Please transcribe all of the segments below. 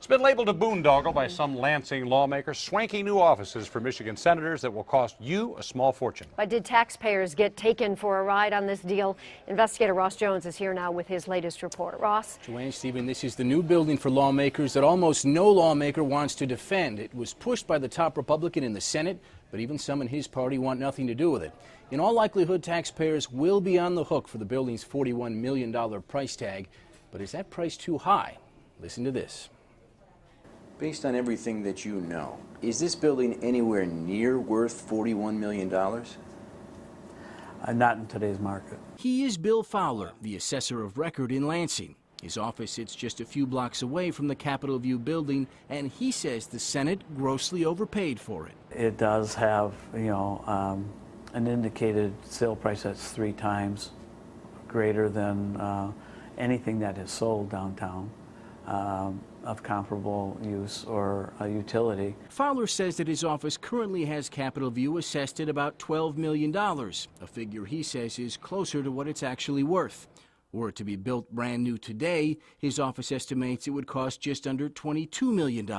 been labeled a boondoggle by some Lansing lawmakers, swanky new offices for Michigan senators that will cost you a small fortune. But did taxpayers get taken for a ride on this deal? Investigator Ross Jones is here now with his latest report. Ross? Joanne, Stephen, this is the new building for lawmakers that almost no lawmaker wants to defend. It was pushed by the top Republican in the Senate, but even some in his party want nothing to do with it. In all likelihood, taxpayers will be on the hook for the building's $41 million price tag. But is that price too high? Listen to this. Based on everything that you know, is this building anywhere near worth $41 million? Not in today's market. He is Bill Fowler, the assessor of record in Lansing. His office sits just a few blocks away from the Capitol View building, and he says the Senate grossly overpaid for it. It does have, an indicated sale price that's 3 times greater than anything that is sold downtown of comparable use or utility. Fowler says that his office currently has Capitol View assessed at about $12 million, a figure he says is closer to what it's actually worth. Were it to be built brand new today, his office estimates it would cost just under $22 million.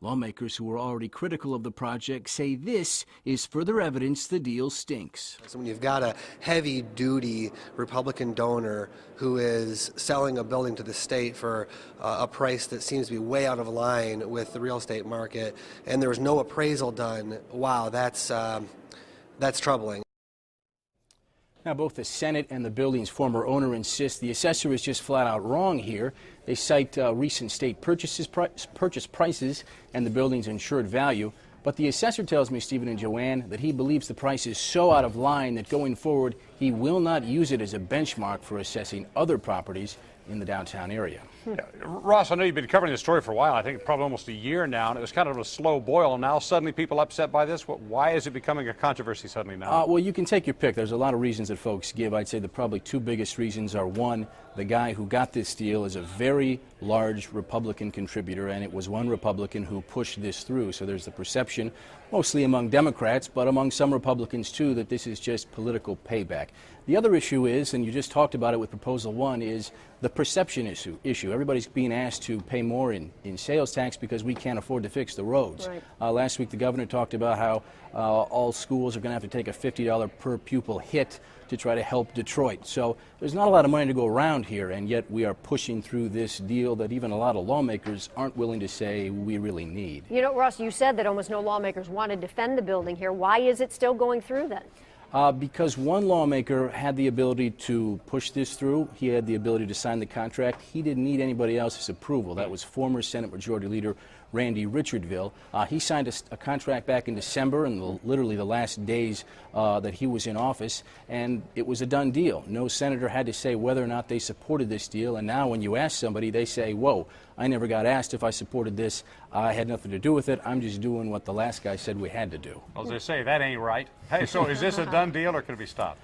Lawmakers who are already critical of the project say this is further evidence the deal stinks. So when you've got a heavy-duty Republican donor who is selling a building to the state for a price that seems to be way out of line with the real estate market, and there was no appraisal done, wow, that's troubling. Now, both the Senate and the building's former owner insist the assessor is just flat out wrong here. They cite recent state purchase prices and the building's insured value. But the assessor tells me, Stephen and Joanne, that he believes the price is so out of line that going forward he will not use it as a benchmark for assessing other properties in the downtown area. Yeah. Ross, I know you've been covering this story for a while. I think probably almost a year now, and it was kind of a slow boil. And now suddenly people upset by this. Why is it becoming a controversy suddenly now? Well, you can take your pick. There's a lot of reasons that folks give. I'd say the probably 2 biggest reasons are, one, the guy who got this deal is a very large Republican contributor, and it was one Republican who pushed this through. So there's the perception, mostly among Democrats, but among some Republicans too, that this is just political payback. The other issue is, and you just talked about it with Proposal 1, is the perception issue. Everybody's being asked to pay more in sales tax because we can't afford to fix the roads. Right. Last week the governor talked about how all schools are going to have to take a $50 per pupil hit to try to help Detroit. So there's not a lot of money to go around here, and yet we are pushing through this deal that even a lot of lawmakers aren't willing to say we really need. You know, Ross, you said that almost no lawmakers want to defend the building here. Why is it still going through then? Because one lawmaker had the ability to push this through. He had the ability to sign the contract. He didn't need anybody else's approval. That was former Senate Majority Leader Randy Richardville. He signed a contract back in December, in literally the last days that he was in office, and it was a done deal. No senator had to say whether or not they supported this deal, and now when you ask somebody, they say, whoa, I never got asked if I supported this. I had nothing to do with it. I'm just doing what the last guy said we had to do. Well, as they say, that ain't right. Hey, so is this a done deal or can it be stopped?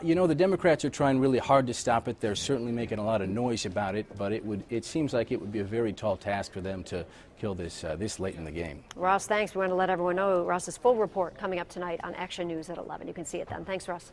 You know, the Democrats are trying really hard to stop it. They're certainly making a lot of noise about it, but it seems like it would be a very tall task for them to kill this this late in the game. Ross, thanks. We want to let everyone know Ross's full report coming up tonight on Action News at 11. You can see it then. Thanks, Ross.